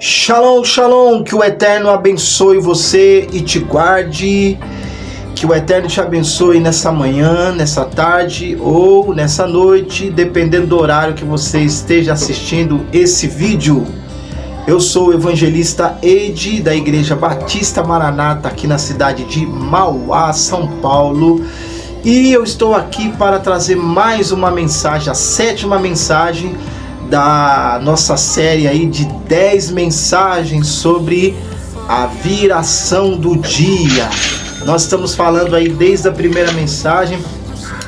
Shalom, shalom, que o Eterno abençoe você e te guarde, que o Eterno te abençoe nessa manhã, nessa tarde ou nessa noite, dependendo do horário que você esteja assistindo esse vídeo. Eu sou o evangelista Eide, da Igreja Batista Maranata, aqui na cidade de Mauá, São Paulo, e eu estou aqui para trazer mais uma mensagem, a 7ª mensagem da nossa série aí de 10 mensagens sobre a viração do dia. Nós estamos falando aí desde a primeira mensagem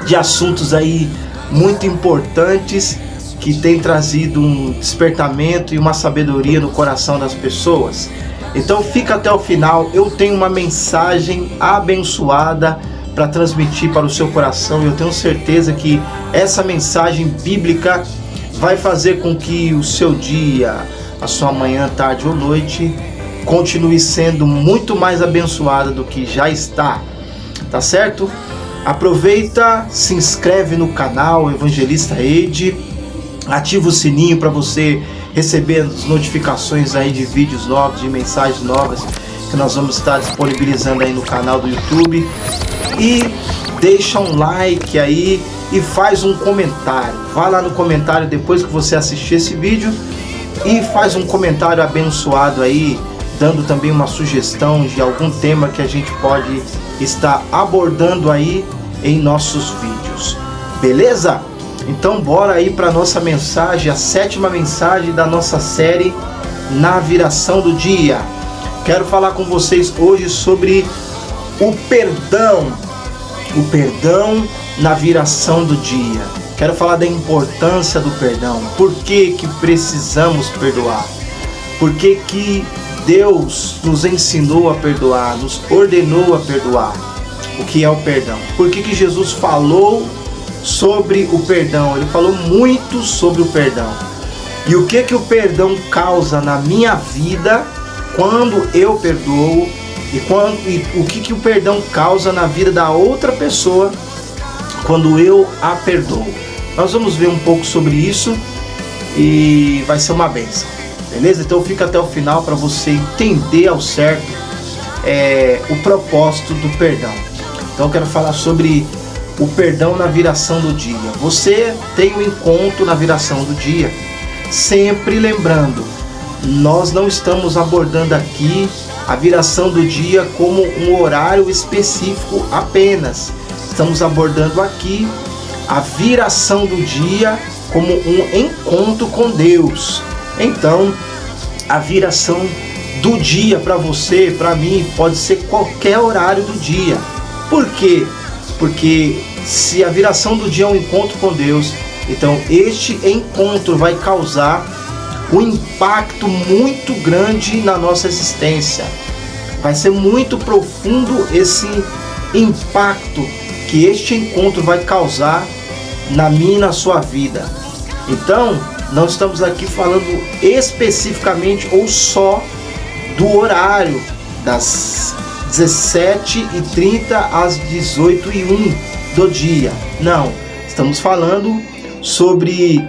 de assuntos aí muito importantes que tem trazido um despertamento e uma sabedoria no coração das pessoas. Então fica até o final, eu tenho uma mensagem abençoada para transmitir para o seu coração e eu tenho certeza que essa mensagem bíblica vai fazer com que o seu dia, a sua manhã, tarde ou noite, continue sendo muito mais abençoada do que já está, tá certo? Aproveita, se inscreve no canal Evangelista Eide, ativa o sininho para você receber as notificações aí de vídeos novos, de mensagens novas que nós vamos estar disponibilizando aí no canal do YouTube. E deixa um like aí e faz um comentário. Vá lá no comentário depois que você assistir esse vídeo e faz um comentário abençoado aí, dando também uma sugestão de algum tema que a gente pode estar abordando aí em nossos vídeos. Beleza? Então bora aí para nossa mensagem, a 7ª mensagem da nossa série Na Viração do Dia. Quero falar com vocês hoje sobre o perdão na viração do dia. Quero falar da importância do perdão. Por que precisamos perdoar? Por que Deus nos ensinou a perdoar, nos ordenou a perdoar? O que é o perdão? Por que Jesus falou sobre o perdão? Ele falou muito sobre o perdão. E o que o perdão causa na minha vida quando eu perdoo? E o que o perdão causa na vida da outra pessoa quando eu a perdoo? Nós vamos ver um pouco sobre isso e vai ser uma bênção, beleza? Então fica até o final para você entender ao certo o propósito do perdão. Então eu quero falar sobre o perdão na viração do dia. Você tem um encontro na viração do dia, sempre lembrando, nós não estamos abordando aqui a viração do dia como um horário específico apenas. Estamos abordando aqui a viração do dia como um encontro com Deus. Então, a viração do dia para você, para mim, pode ser qualquer horário do dia. Por quê? Porque se a viração do dia é um encontro com Deus, então este encontro vai causar um impacto muito grande na nossa existência. Vai ser muito profundo esse impacto que este encontro vai causar na minha e na sua vida. Então, não estamos aqui falando especificamente ou só do horário das 17h30 às 18h01 do dia. Não, estamos falando sobre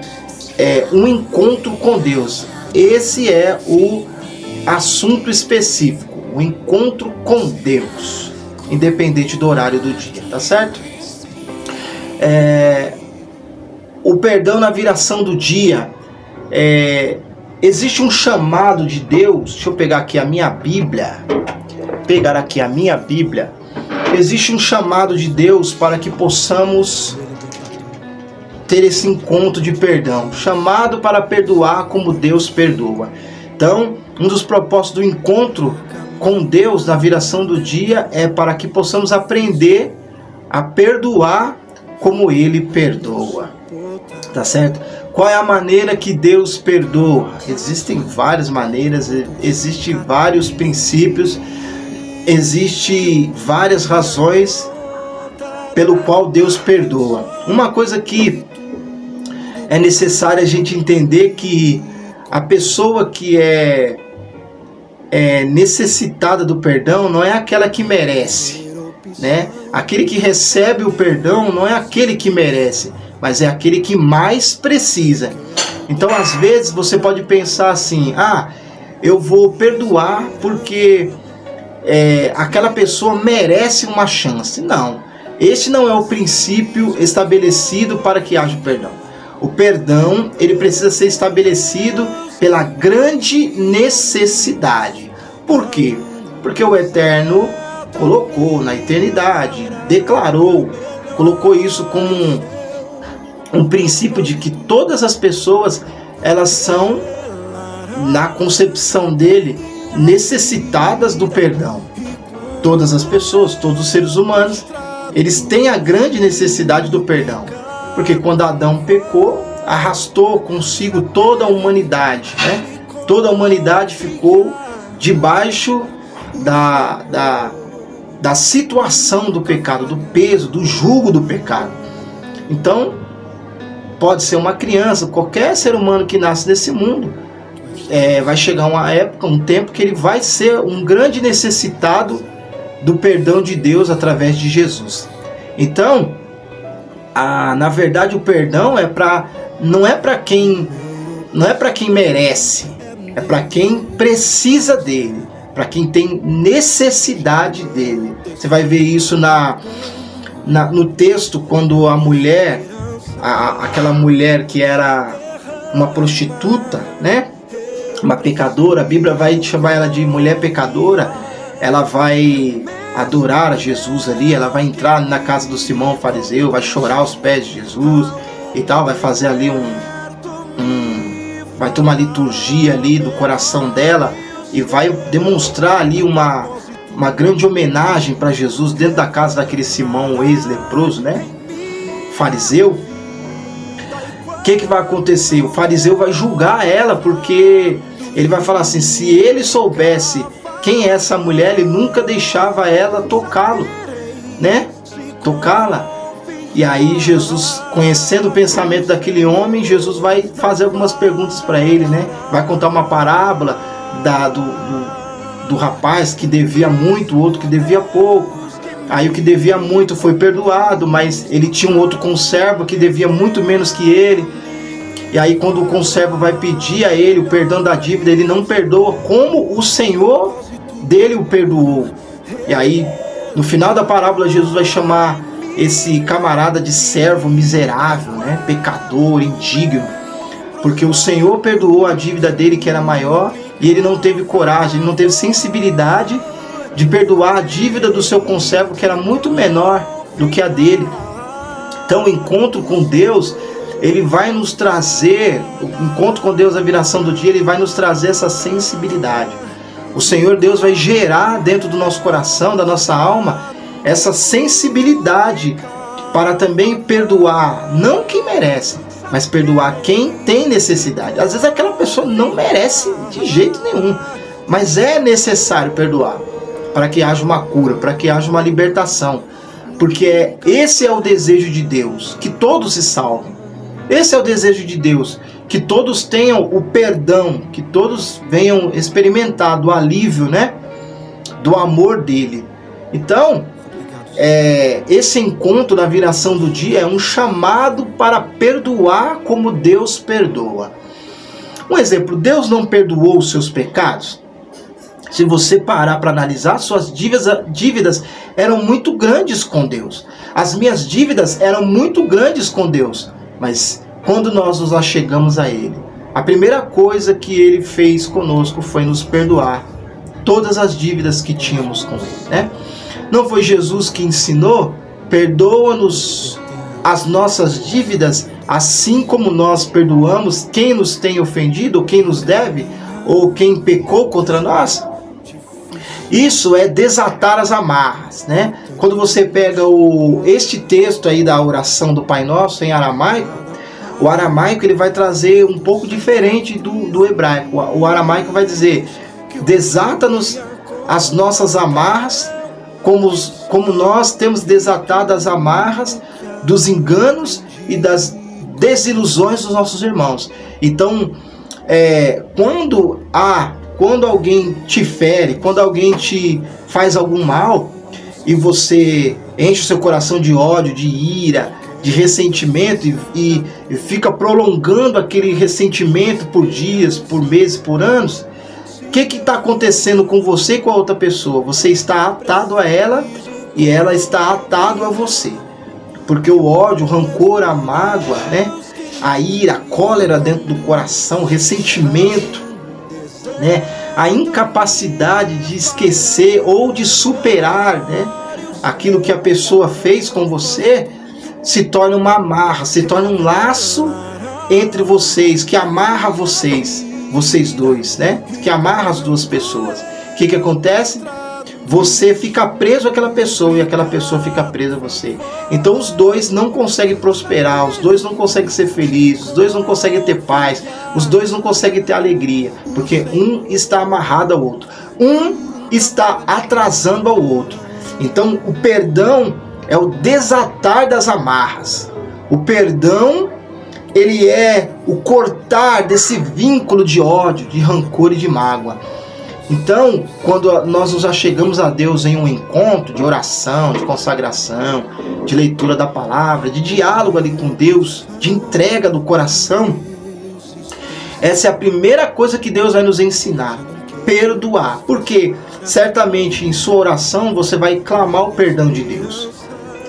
um encontro com Deus. Esse é o assunto específico, o encontro com Deus, independente do horário do dia, tá certo? O perdão na viração do dia, existe um chamado de Deus. Deixa eu pegar aqui a minha Bíblia, existe um chamado de Deus para que possamos ter esse encontro de perdão, chamado para perdoar como Deus perdoa. Então, um dos propósitos do encontro com Deus na viração do dia é para que possamos aprender a perdoar como Ele perdoa, tá certo? Qual é a maneira que Deus perdoa? Existem várias maneiras, existem vários princípios, existem várias razões pelo qual Deus perdoa. Uma coisa que é necessário a gente entender que a pessoa que é necessitada do perdão não é aquela que merece, né? Aquele que recebe o perdão não é aquele que merece, mas é aquele que mais precisa. Então, às vezes, você pode pensar assim: eu vou perdoar porque aquela pessoa merece uma chance. Não, este não é o princípio estabelecido para que haja o perdão. O perdão, ele precisa ser estabelecido pela grande necessidade. Por quê? Porque o Eterno colocou na eternidade, declarou, colocou isso como um princípio de que todas as pessoas, elas são, na concepção dele, necessitadas do perdão. Todas as pessoas, todos os seres humanos, eles têm a grande necessidade do perdão. Porque quando Adão pecou, arrastou consigo toda a humanidade, né? Toda a humanidade ficou debaixo da situação do pecado, do peso, do jugo do pecado. Então, pode ser uma criança, qualquer ser humano que nasce nesse mundo, vai chegar uma época, um tempo que ele vai ser um grande necessitado do perdão de Deus através de Jesus. Então, na verdade, o perdão não é para quem merece, é para quem precisa dele, para quem tem necessidade dele. Você vai ver isso no texto, quando a mulher, aquela mulher que era uma prostituta, né? Uma pecadora, a Bíblia vai chamar ela de mulher pecadora. Ela vai adorar a Jesus ali, ela vai entrar na casa do Simão fariseu, vai chorar aos pés de Jesus e tal, vai fazer ali vai ter uma liturgia ali do coração dela e vai demonstrar ali uma grande homenagem para Jesus dentro da casa daquele Simão, o ex-leproso, né? Fariseu. O que vai acontecer? O fariseu vai julgar ela, porque ele vai falar assim: se ele soubesse quem é essa mulher, ele nunca deixava ela tocá-lo, né? Tocá-la. E aí Jesus, conhecendo o pensamento daquele homem, Jesus vai fazer algumas perguntas para ele, né? Vai contar uma parábola do rapaz que devia muito, o outro que devia pouco. Aí o que devia muito foi perdoado, mas ele tinha um outro conservo que devia muito menos que ele. E aí quando o conservo vai pedir a ele o perdão da dívida, ele não perdoa como o Senhor dele o perdoou. E aí no final da parábola Jesus vai chamar esse camarada de servo miserável, né? Pecador, indigno, porque o Senhor perdoou a dívida dele que era maior e ele não teve coragem, ele não teve sensibilidade de perdoar a dívida do seu conservo que era muito menor do que a dele. Então o encontro com Deus, ele vai nos trazer, o encontro com Deus, a viração do dia, ele vai nos trazer essa sensibilidade. O Senhor Deus vai gerar dentro do nosso coração, da nossa alma, essa sensibilidade para também perdoar, não quem merece, mas perdoar quem tem necessidade. Às vezes aquela pessoa não merece de jeito nenhum, mas é necessário perdoar para que haja uma cura, para que haja uma libertação, porque esse é o desejo de Deus, que todos se salvem. Esse é o desejo de Deus, que todos tenham o perdão, que todos venham experimentar do alívio, né? Do amor dele. Então, esse encontro na viração do dia é um chamado para perdoar como Deus perdoa. Um exemplo: Deus não perdoou os seus pecados? Se você parar para analisar, suas dívidas eram muito grandes com Deus. As minhas dívidas eram muito grandes com Deus. Mas quando nós nos achegamos a Ele, a primeira coisa que Ele fez conosco foi nos perdoar todas as dívidas que tínhamos com Ele, né? Não foi Jesus que ensinou? Perdoa-nos as nossas dívidas, assim como nós perdoamos quem nos tem ofendido, ou quem nos deve, ou quem pecou contra nós? Isso é desatar as amarras, né? Quando você pega este texto aí da oração do Pai Nosso em aramaico, o aramaico ele vai trazer um pouco diferente do hebraico. O aramaico vai dizer: desata-nos as nossas amarras, como nós temos desatado as amarras dos enganos e das desilusões dos nossos irmãos. Então, quando alguém te fere, quando alguém te faz algum mal, e você enche o seu coração de ódio, de ira, de ressentimento, e fica prolongando aquele ressentimento por dias, por meses, por anos, o que está acontecendo com você e com a outra pessoa? Você está atado a ela e ela está atado a você. Porque o ódio, o rancor, a mágoa, né? A ira, a cólera dentro do coração, o ressentimento, né? A incapacidade de esquecer ou de superar, né? Aquilo que a pessoa fez com você, se torna uma amarra, se torna um laço entre vocês, que amarra vocês dois, né? Que amarra as duas pessoas. O que acontece? Você fica preso àquela pessoa e aquela pessoa fica presa a você. Então os dois não conseguem prosperar, os dois não conseguem ser felizes, os dois não conseguem ter paz, os dois não conseguem ter alegria, porque um está amarrado ao outro, um está atrasando ao outro. Então o perdão é o desatar das amarras. O perdão, ele é o cortar desse vínculo de ódio, de rancor e de mágoa. Então, quando nós nos achegamos a Deus em um encontro de oração, de consagração, de leitura da palavra, de diálogo ali com Deus, de entrega do coração, essa é a primeira coisa que Deus vai nos ensinar: perdoar. Porque certamente em sua oração você vai clamar o perdão de Deus.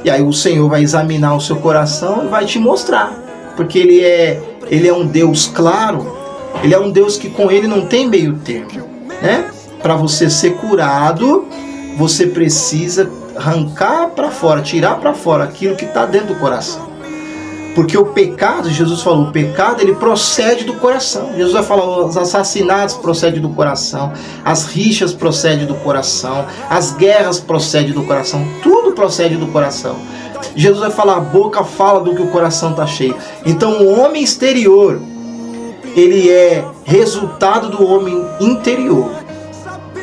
E aí o Senhor vai examinar o seu coração e vai te mostrar. Porque Ele é um Deus claro, Ele é um Deus que com Ele não tem meio termo. Né? Para você ser curado, você precisa arrancar para fora, tirar para fora aquilo que está dentro do coração. Porque o pecado, Jesus falou, o pecado ele procede do coração. Jesus vai falar, os assassinatos procedem do coração, as rixas procedem do coração, as guerras procedem do coração, tudo procede do coração. Jesus vai falar, a boca fala do que o coração está cheio. Então o homem exterior, ele é resultado do homem interior.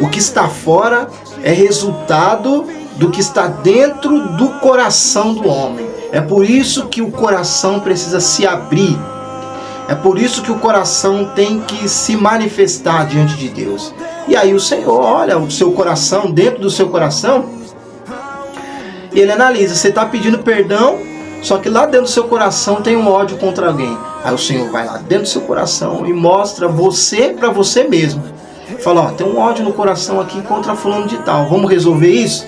O que está fora é resultado do que está dentro do coração do homem. É por isso que o coração precisa se abrir. É por isso que o coração tem que se manifestar diante de Deus. E aí o Senhor olha o seu coração, dentro do seu coração, e Ele analisa. Você está pedindo perdão, só que lá dentro do seu coração tem um ódio contra alguém. Aí o Senhor vai lá dentro do seu coração e mostra você para você mesmo. Fala, ó, tem um ódio no coração aqui contra fulano de tal. Vamos resolver isso?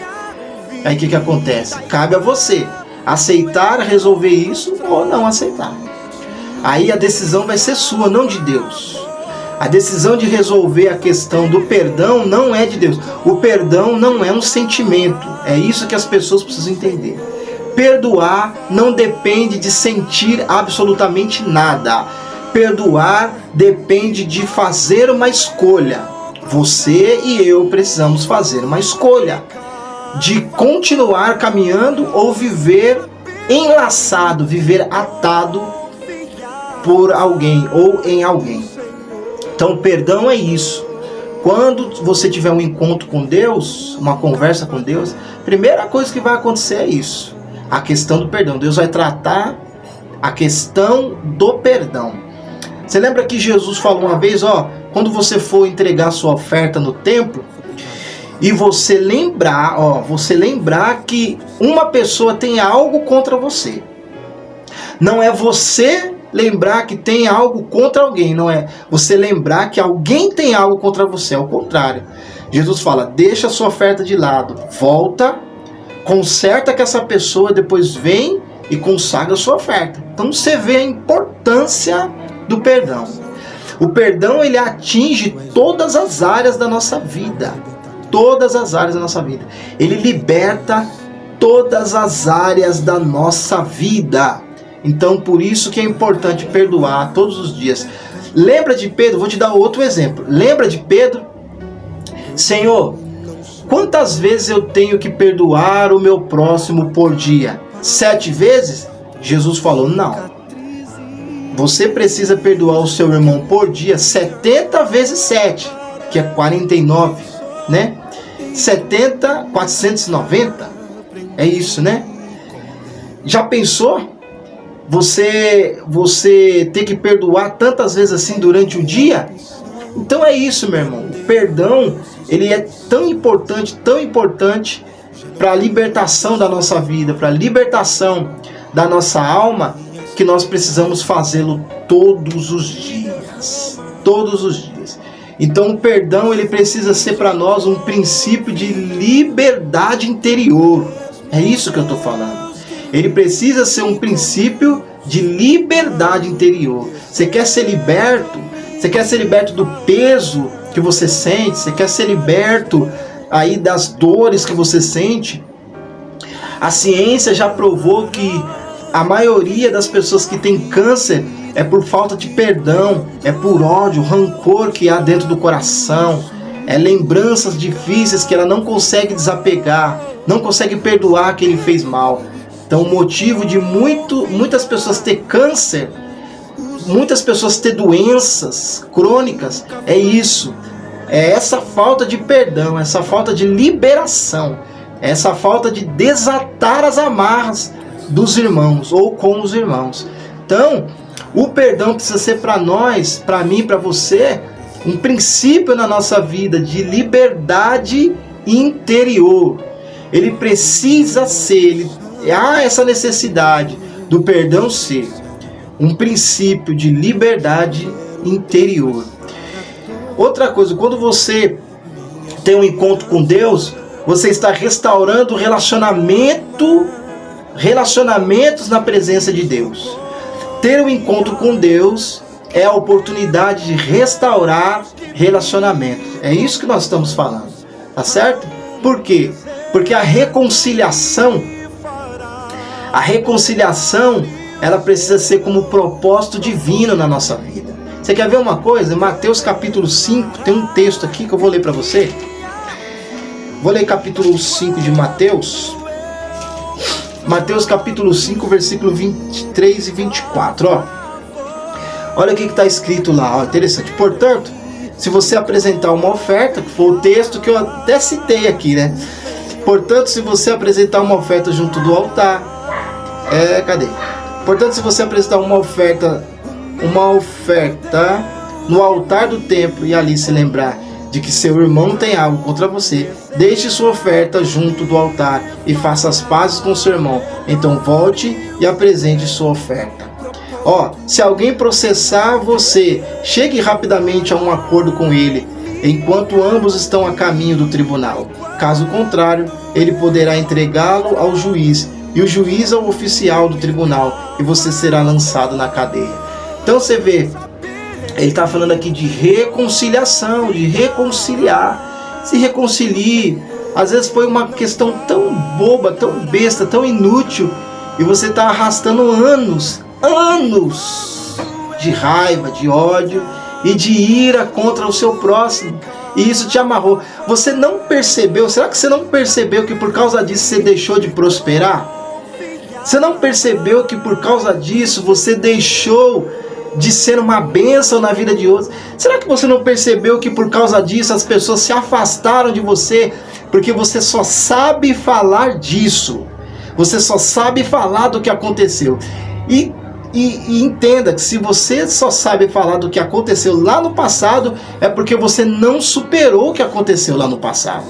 Aí o que acontece? Cabe a você aceitar resolver isso ou não aceitar. Aí a decisão vai ser sua, não de Deus. A decisão de resolver a questão do perdão não é de Deus. O perdão não é um sentimento. É isso que as pessoas precisam entender. Perdoar não depende de sentir absolutamente nada. Perdoar depende de fazer uma escolha. Você e eu precisamos fazer uma escolha de continuar caminhando ou viver enlaçado, viver atado por alguém ou em alguém. Então, perdão é isso. Quando você tiver um encontro com Deus, uma conversa com Deus, a primeira coisa que vai acontecer é isso. A questão do perdão. Deus vai tratar a questão do perdão. Você lembra que Jesus falou uma vez, ó, quando você for entregar sua oferta no templo, e você lembrar que uma pessoa tem algo contra você. Não é você lembrar que tem algo contra alguém, não é você lembrar que alguém tem algo contra você, é o contrário. Jesus fala, deixa a sua oferta de lado, volta, conserta com essa pessoa, depois vem e consagra a sua oferta. Então você vê a importância do perdão. O perdão, ele atinge todas as áreas da nossa vida. Todas as áreas da nossa vida. Ele liberta todas as áreas da nossa vida. Então, por isso que é importante perdoar todos os dias. Lembra de Pedro? Vou te dar outro exemplo. Lembra de Pedro? Senhor, quantas vezes eu tenho que perdoar o meu próximo por dia? 7 vezes? Jesus falou, não. Você precisa perdoar o seu irmão por dia 70 vezes 7, que é 49, né? 70, 490. É isso, né? Já pensou? Você ter que perdoar tantas vezes assim durante o dia? Então é isso, meu irmão. O perdão, ele é tão importante para a libertação da nossa vida, para a libertação da nossa alma, que nós precisamos fazê-lo todos os dias. Todos os dias. Então o perdão ele precisa ser para nós um princípio de liberdade interior. É isso que eu estou falando. Ele precisa ser um princípio de liberdade interior. Você quer ser liberto? Você quer ser liberto do peso que você sente? Você quer ser liberto aí das dores que você sente? A ciência já provou que a maioria das pessoas que tem câncer é por falta de perdão, é por ódio, rancor que há dentro do coração, é lembranças difíceis que ela não consegue desapegar, não consegue perdoar quem lhe fez mal. Então o motivo de muitas pessoas ter câncer, muitas pessoas ter doenças crônicas, é isso. É essa falta de perdão, essa falta de liberação, essa falta de desatar as amarras dos irmãos ou com os irmãos. Então, o perdão precisa ser para nós, para mim, para você, um princípio na nossa vida de liberdade interior. Ele precisa ser, há essa necessidade do perdão ser um princípio de liberdade interior. Outra coisa, quando você tem um encontro com Deus, você está restaurando relacionamentos na presença de Deus. Ter um encontro com Deus é a oportunidade de restaurar relacionamentos. É isso que nós estamos falando, tá certo? Por quê? Porque a reconciliação, ela precisa ser como propósito divino na nossa vida. Você quer ver uma coisa? Em Mateus capítulo 5, tem um texto aqui que eu vou ler para você. Vou ler capítulo 5 de Mateus. Mateus capítulo 5, versículo 23 e 24, ó. Olha o que está escrito lá, ó, interessante. Portanto, se você apresentar uma oferta, que foi o texto que eu até citei aqui, né? Portanto, se você apresentar uma oferta junto do altar, Portanto, se você apresentar uma oferta no altar do templo e ali se lembrar de que seu irmão tem algo contra você, deixe sua oferta junto do altar e faça as pazes com seu irmão. Então volte e apresente sua oferta. Ó, se alguém processar você, chegue rapidamente a um acordo com ele, enquanto ambos estão a caminho do tribunal. Caso contrário, ele poderá entregá-lo ao juiz, e o juiz ao oficial do tribunal, e você será lançado na cadeia. Então você vê, ele está falando aqui de reconciliação, de reconciliar. Se reconcilie. Às vezes foi uma questão tão boba, tão besta, tão inútil, e você está arrastando anos de raiva, de ódio e de ira contra o seu próximo. E isso te amarrou. Você não percebeu? Será que você não percebeu que por causa disso você deixou de prosperar? Você não percebeu que por causa disso você deixou de ser uma bênção na vida de outros? Será que você não percebeu que por causa disso as pessoas se afastaram de você? Porque você só sabe falar disso. Você só sabe falar do que aconteceu. E entenda que se você só sabe falar do que aconteceu lá no passado, é porque você não superou o que aconteceu lá no passado.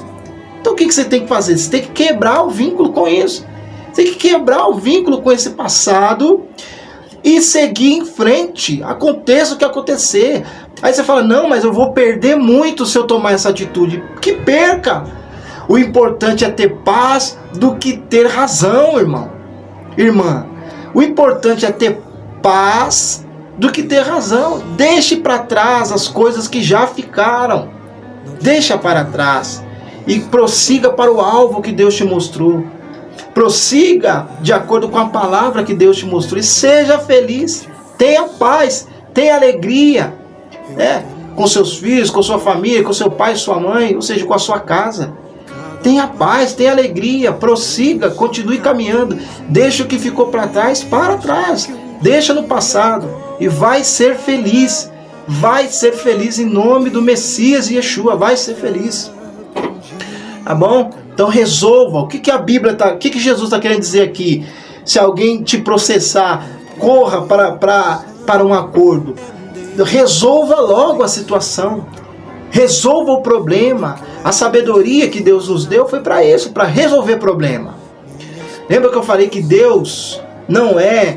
Então o que você tem que fazer? Você tem que quebrar o vínculo com isso. Você tem que quebrar o vínculo com esse passado e seguir em frente, aconteça o que acontecer. Aí você fala, não, mas eu vou perder muito se eu tomar essa atitude. Que perca! O importante é ter paz do que ter razão, irmão. Irmã, o importante é ter paz do que ter razão. Deixe para trás as coisas que já ficaram. Deixa para trás e prossiga para o alvo que Deus te mostrou. Prossiga de acordo com a palavra que Deus te mostrou e seja feliz. Tenha paz, tenha alegria, com seus filhos, com sua família, com seu pai e sua mãe, ou seja, com a sua casa. Tenha paz, tenha alegria, prossiga, continue caminhando. Deixa o que ficou para trás, deixa no passado e vai ser feliz. Vai ser feliz em nome do Messias Yeshua, vai ser feliz. Tá bom? Então resolva. O que a Bíblia está, o que Jesus está querendo dizer aqui? Se alguém te processar, corra para um acordo. Resolva logo a situação. Resolva o problema. A sabedoria que Deus nos deu foi para isso, para resolver problema. Lembra que eu falei que Deus não é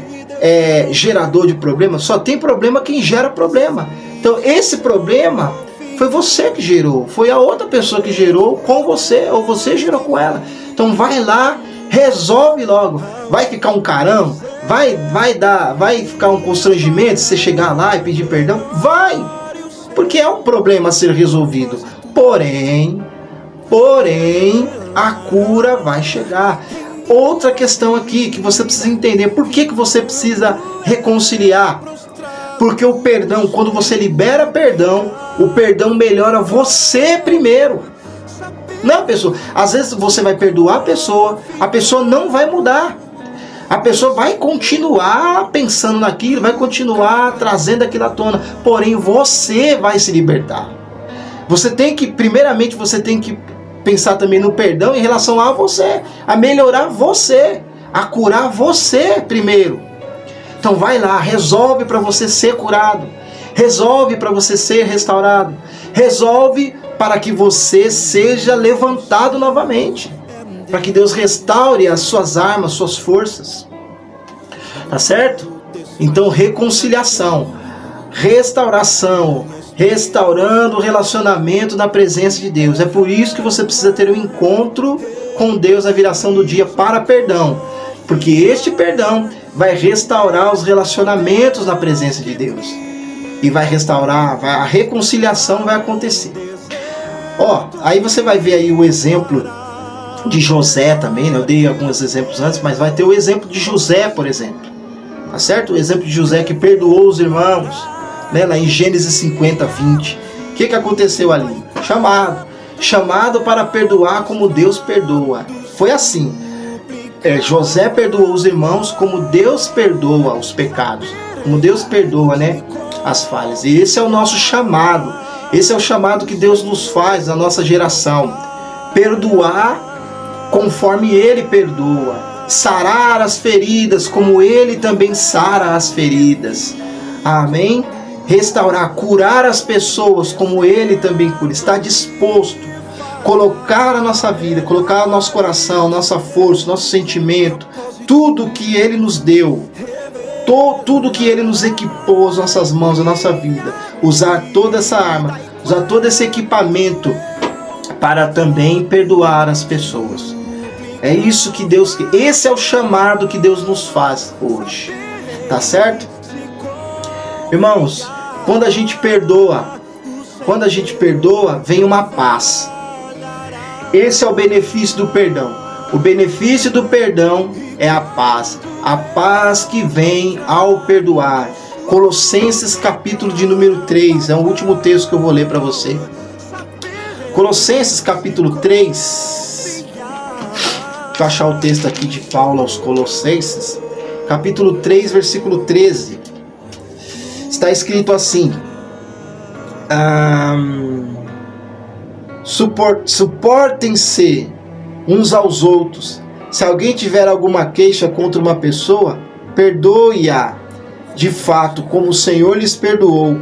gerador de problema? Só tem problema quem gera problema. Então esse problema Foi você que gerou, foi a outra pessoa que gerou com você, ou você gerou com ela. Então vai lá, resolve logo. Vai ficar um carão? Vai ficar um constrangimento se você chegar lá e pedir perdão? Vai! Porque é um problema a ser resolvido. Porém, a cura vai chegar. Outra questão aqui que você precisa entender. Por que você precisa reconciliar? Porque o perdão, quando você libera perdão, o perdão melhora você primeiro. Não, pessoa. Às vezes você vai perdoar a pessoa não vai mudar. A pessoa vai continuar pensando naquilo, vai continuar trazendo aquilo à tona. Porém, você vai se libertar. Primeiramente, você tem que pensar também no perdão em relação a você, a melhorar você, a curar você primeiro. Então vai lá, resolve para você ser curado, resolve para você ser restaurado, resolve para que você seja levantado novamente, para que Deus restaure as suas armas, suas forças. Tá certo? Então reconciliação, restauração, restaurando o relacionamento na presença de Deus. É por isso que você precisa ter um encontro com Deus na viração do dia para perdão. Porque este perdão vai restaurar os relacionamentos na presença de Deus. E vai restaurar, a reconciliação vai acontecer. Aí você vai ver aí o exemplo de José também, né? Eu dei alguns exemplos antes, mas vai ter o exemplo de José, por exemplo. Tá certo? O exemplo de José que perdoou os irmãos, né? Lá em Gênesis 50, 20. O que aconteceu ali? Chamado para perdoar como Deus perdoa. Foi assim. José perdoou os irmãos como Deus perdoa os pecados, como Deus perdoa, né, as falhas. E esse é o nosso chamado, esse é o chamado que Deus nos faz na nossa geração: perdoar conforme Ele perdoa, sarar as feridas como Ele também sara as feridas, amém? Restaurar, curar as pessoas como Ele também cura, está disposto colocar a nossa vida, colocar o nosso coração, nossa força, nosso sentimento, tudo que Ele nos deu, tudo que Ele nos equipou, as nossas mãos, a nossa vida, usar toda essa arma, usar todo esse equipamento para também perdoar as pessoas. É isso que Deus quer. Esse é o chamado que Deus nos faz hoje. Tá certo? Irmãos, quando a gente perdoa, vem uma paz. Esse é o benefício do perdão. O benefício do perdão é a paz que vem ao perdoar. Colossenses capítulo de número 3, é o último texto que eu vou ler para você. Colossenses capítulo 3, deixa eu achar o texto aqui de Paulo aos Colossenses, capítulo 3, versículo 13. Está escrito assim: suportem-se uns aos outros. Se alguém tiver alguma queixa contra uma pessoa, perdoe-a de fato, como o Senhor lhes perdoou.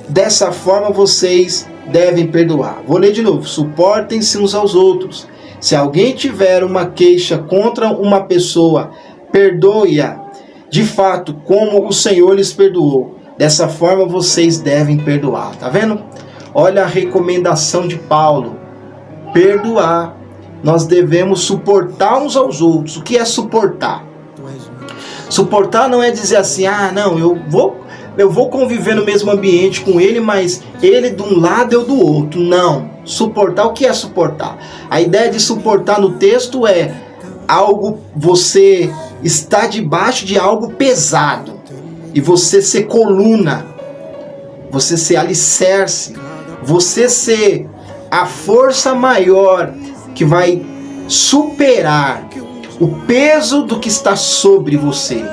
Dessa forma vocês devem perdoar. Vou ler de novo. Suportem-se uns aos outros. Se alguém tiver uma queixa contra uma pessoa, perdoe-a de fato, como o Senhor lhes perdoou. Dessa forma vocês devem perdoar. Tá vendo? Olha a recomendação de Paulo: perdoar. Nós devemos suportar uns aos outros. O que é suportar? Suportar não é dizer assim: não, eu vou conviver no mesmo ambiente com ele, mas ele de um lado, eu do outro. Não. Suportar, o que é suportar? A ideia de suportar no texto é algo, você está debaixo de algo pesado e você ser coluna, você ser alicerce, você ser a força maior que vai superar o peso do que está sobre você,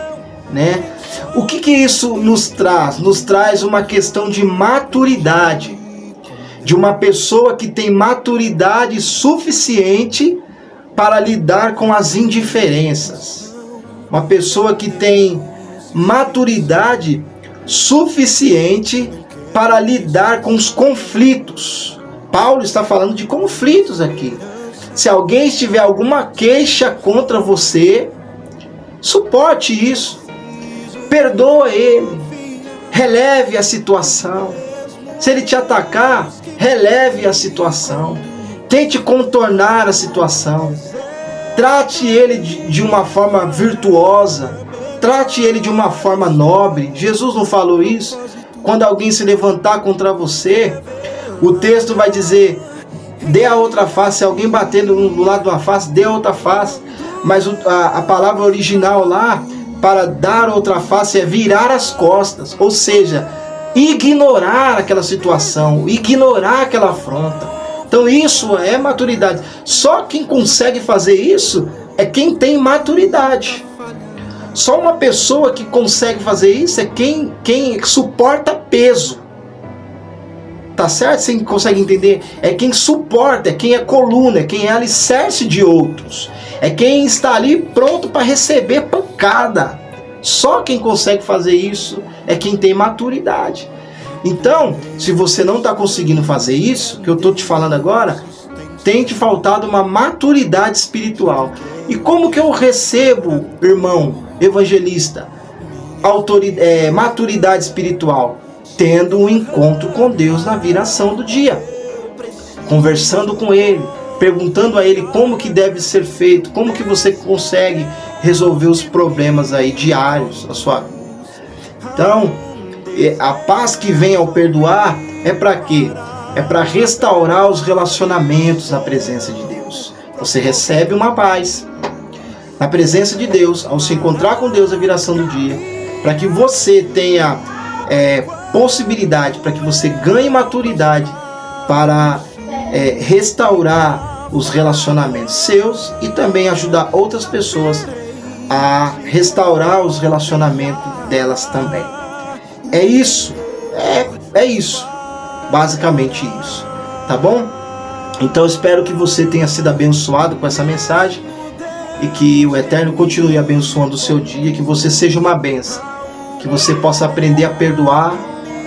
né? O que isso nos traz? Nos traz uma questão de maturidade, de uma pessoa que tem maturidade suficiente para lidar com as indiferenças, uma pessoa que tem maturidade suficiente para lidar com os conflitos. Paulo está falando de conflitos aqui. Se alguém tiver alguma queixa contra você, suporte isso, perdoa ele, releve a situação, Se ele te atacar, releve a situação. Tente contornar a situação. Trate ele de uma forma virtuosa. Trate ele de uma forma nobre. Jesus não falou isso? Quando alguém se levantar contra você, o texto vai dizer: dê a outra face. Se alguém bater do lado de uma face, dê a outra face. Mas a palavra original lá, para dar outra face, é virar as costas. Ou seja, ignorar aquela situação, ignorar aquela afronta. Então isso é maturidade. Só quem consegue fazer isso é quem tem maturidade. Só uma pessoa que consegue fazer isso é quem suporta peso. Tá certo? Você consegue entender? É quem suporta, é quem é coluna, é quem é alicerce de outros. É quem está ali pronto para receber pancada. Só quem consegue fazer isso é quem tem maturidade. Então, se você não está conseguindo fazer isso, que eu estou te falando agora, tem te faltado uma maturidade espiritual. E como que eu recebo, irmão evangelista, maturidade espiritual? Tendo um encontro com Deus na viração do dia, conversando com Ele, perguntando a Ele como que deve ser feito, como que você consegue resolver os problemas aí diários da sua vida. Então, a paz que vem ao perdoar é para quê? É para restaurar os relacionamentos na presença de Deus. Você recebe uma paz na presença de Deus, ao se encontrar com Deus na viração do dia, para que você tenha possibilidade, para que você ganhe maturidade para restaurar os relacionamentos seus e também ajudar outras pessoas a restaurar os relacionamentos delas também. É isso, é isso, basicamente isso, tá bom? Então espero que você tenha sido abençoado com essa mensagem e que o Eterno continue abençoando o seu dia, que você seja uma bênção, que você possa aprender a perdoar,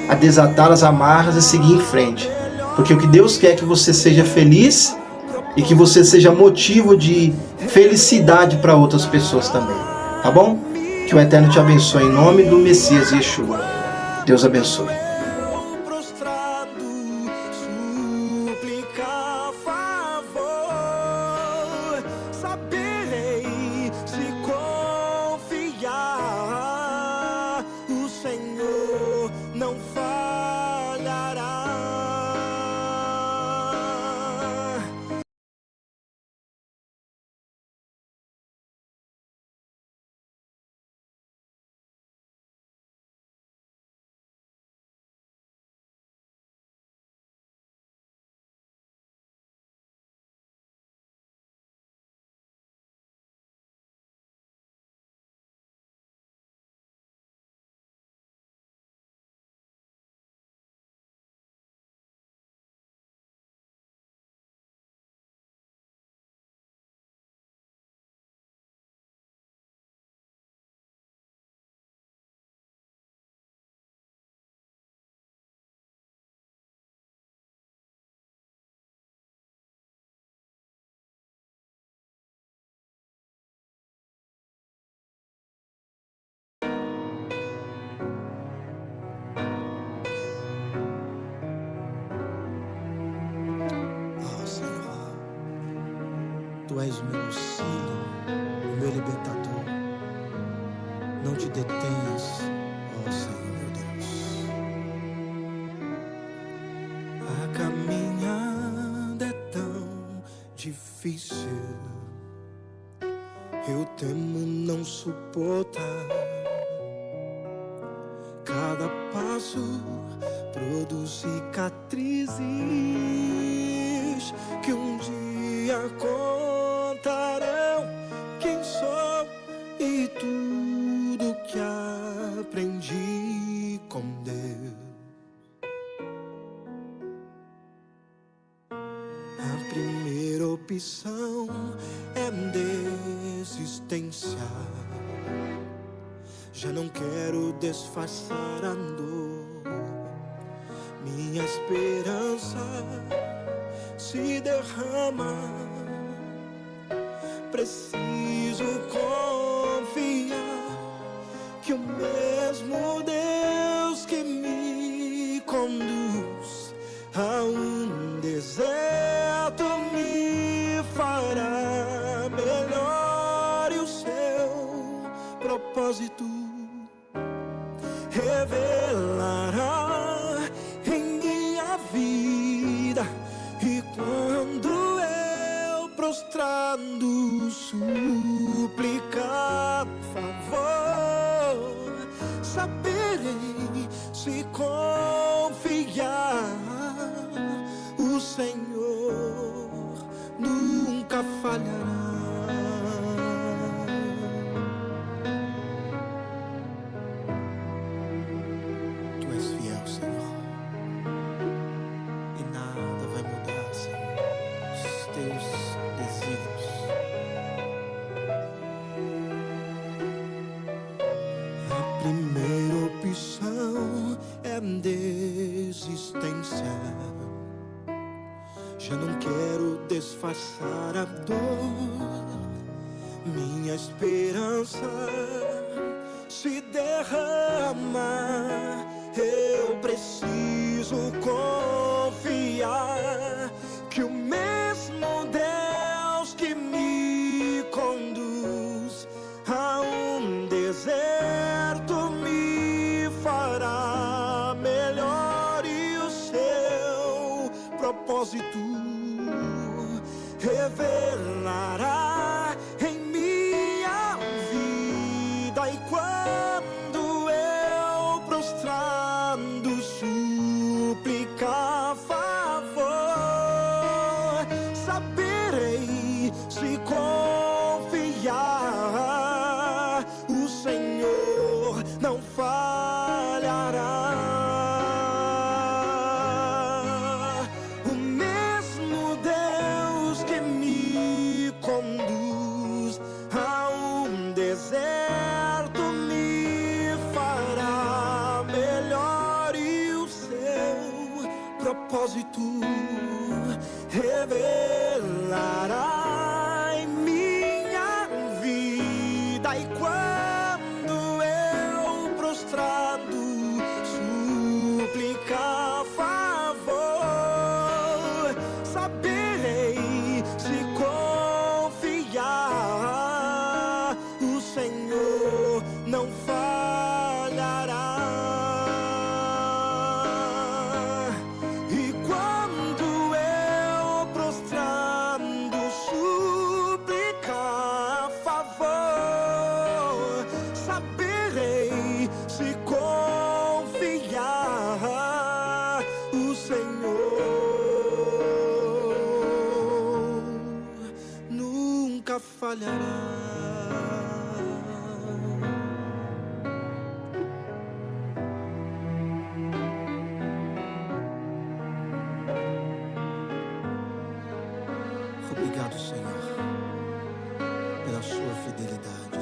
a desatar as amarras e seguir em frente, porque o que Deus quer é que você seja feliz e que você seja motivo de felicidade para outras pessoas também, tá bom? Que o Eterno te abençoe em nome do Messias Yeshua. Deus abençoe. Tu és o meu auxílio, o meu libertador. Não te detenhas, ó Senhor meu Deus. A caminhada é tão difícil, eu temo não suportar. Cada passo produz cicatrizes que um dia contarão quem sou e tudo que aprendi com Deus. A primeira opção é desistência. Já não quero disfarçar a dor. Minha esperança se derrama. Preciso confiar que o mesmo Deus que me conduz propósito revelará em minha vida. E quando eu prostrado suplicar favor, saberei se confiar. O Senhor nunca falhará. Tu és fiel, Senhor, e nada vai mudar, Senhor, os teus desígnios. A primeira opção é desistência. Já não quero disfarçar a dor. Minha esperança se derrama. Eu preciso confiar que o mesmo Deus que me conduz a um deserto me fará melhor, e o seu propósito revelará em minha vida. E quando eu prostrando suplicar favor, saberei se confiar. O Senhor não falhará. O mesmo Deus que me conduz a um deserto me fará melhor, e o seu propósito revelará em minha vida. E quando eu prostrado suplicar favor, saberei se confiar. O Senhor não falhará. E quando eu prostrando suplicar favor, saberei se confiar. O Senhor nunca falhará. Obrigado, Senhor, pela sua fidelidade.